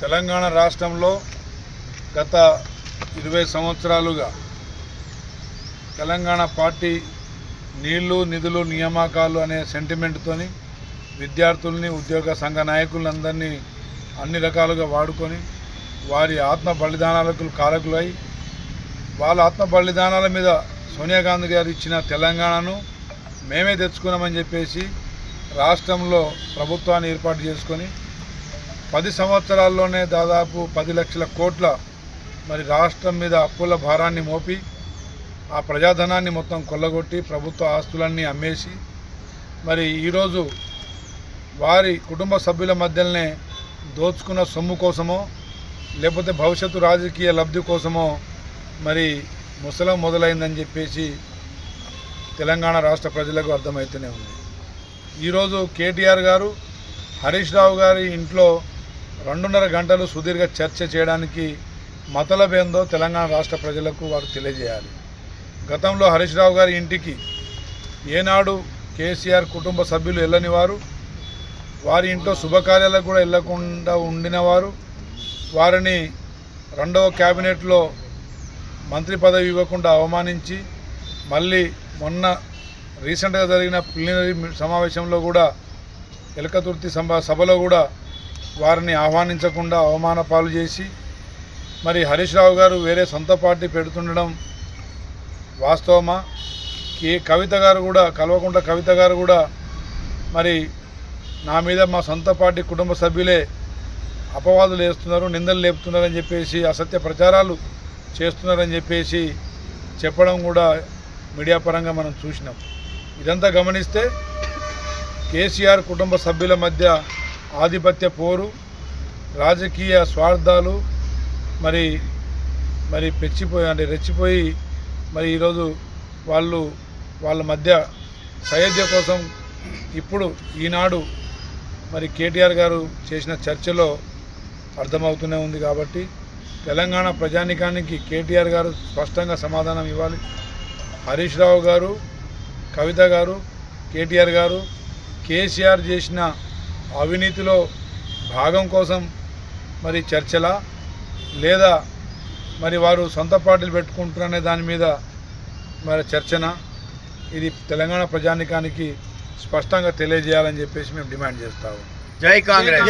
తెలంగాణ రాష్ట్రంలో గత 20 సంవత్సరాలుగా తెలంగాణ పార్టీ నీళ్లు నిధులు నియామకాలు అనే సెంటిమెంట్తోని విద్యార్థుల్ని ఉద్యోగ సంఘ నాయకులందరినీ అన్ని రకాలుగా వాడుకొని వారి ఆత్మ బలిదానాలకు కారకులై వాళ్ళ ఆత్మ బలిదానాల మీద సోనియా గాంధీ గారు ఇచ్చిన తెలంగాణను మేమే తెచ్చుకున్నామని చెప్పేసి రాష్ట్రంలో ప్రభుత్వాన్ని ఏర్పాటు చేసుకొని 10 సంవత్సరాల్లోనే దాదాపు 10 లక్షల కోట్ల మరి రాష్ట్రం మీద అప్పుల భారాన్ని మోపి ఆ ప్రజాధనాన్ని మొత్తం కొల్లగొట్టి ప్రభుత్వ ఆస్తులన్నీ అమ్మేసి మరి ఈరోజు వారి కుటుంబ సభ్యుల మధ్యనే దోచుకున్న సొమ్ము కోసమో లేకపోతే భవిష్యత్తు రాజకీయ లబ్ధి కోసమో మరి ముసలం మొదలైందని చెప్పేసి తెలంగాణ రాష్ట్ర ప్రజలకు అర్థమవుతూనే ఉంది. ఈరోజు కేటీఆర్ గారు హరీష్ రావు గారి ఇంట్లో 2.5 గంటలు సుదీర్ఘ చర్చ చేయడానికి మతలబేందో తెలంగాణ రాష్ట్ర ప్రజలకు వారు తెలియజేయాలి. గతంలో హరీష్ రావు గారి ఇంటికి ఏనాడు కేసీఆర్ కుటుంబ సభ్యులు వెళ్ళని వారు, వారి ఇంట్లో శుభకార్యాలకు కూడా వెళ్లకుండా ఉండినవారు, వారిని 2వ క్యాబినెట్లో మంత్రి పదవి ఇవ్వకుండా అవమానించి మళ్ళీ మొన్న రీసెంట్గా జరిగిన ప్లీనరీ సమావేశంలో కూడా ఎలకతుర్తి సభలో కూడా వారిని ఆహ్వానించకుండా అవమాన పాలు చేసి మరి హరీష్ రావు గారు వేరే సొంత పార్టీ పెడుతుండడం వాస్తవమా? కవిత గారు కూడా కల్వకుంట్ల కవిత గారు కూడా మరి నా మీద మా సొంత పార్టీ కుటుంబ సభ్యులే అపవాదులు వేస్తున్నారు, నిందలు లేపుతున్నారని చెప్పేసి అసత్య ప్రచారాలు చేస్తున్నారని చెప్పేసి చెప్పడం కూడా మీడియా పరంగా మనం చూసినాం. ఇదంతా గమనిస్తే కేసీఆర్ కుటుంబ సభ్యుల మధ్య ఆధిపత్య పోరు, రాజకీయ స్వార్థాలు మరి రెచ్చిపోయి మరి ఈరోజు వాళ్ళ మధ్య సయోధ్య కోసం ఇప్పుడు ఈనాడు మరి కేటీఆర్ గారు చేసిన చర్చలో అర్థమవుతూనే ఉంది. కాబట్టి తెలంగాణ ప్రజానికానికి కేటీఆర్ గారు స్పష్టంగా సమాధానం ఇవ్వాలి. హరీష్ రావు గారు, కవిత గారు, కేటీఆర్ గారు కేసీఆర్ చేసిన అవినీతిలో భాగం కోసం మరి చర్చలా లేదా మరి వారు సొంత పార్టీలు పెట్టుకుంటున్నారనే దాని మీద మరి చర్చన, ఇది తెలంగాణ ప్రజానికానికి స్పష్టంగా తెలియజేయాలని చెప్పేసి మేము డిమాండ్ చేస్తాము. జై కాంగ్రెస్.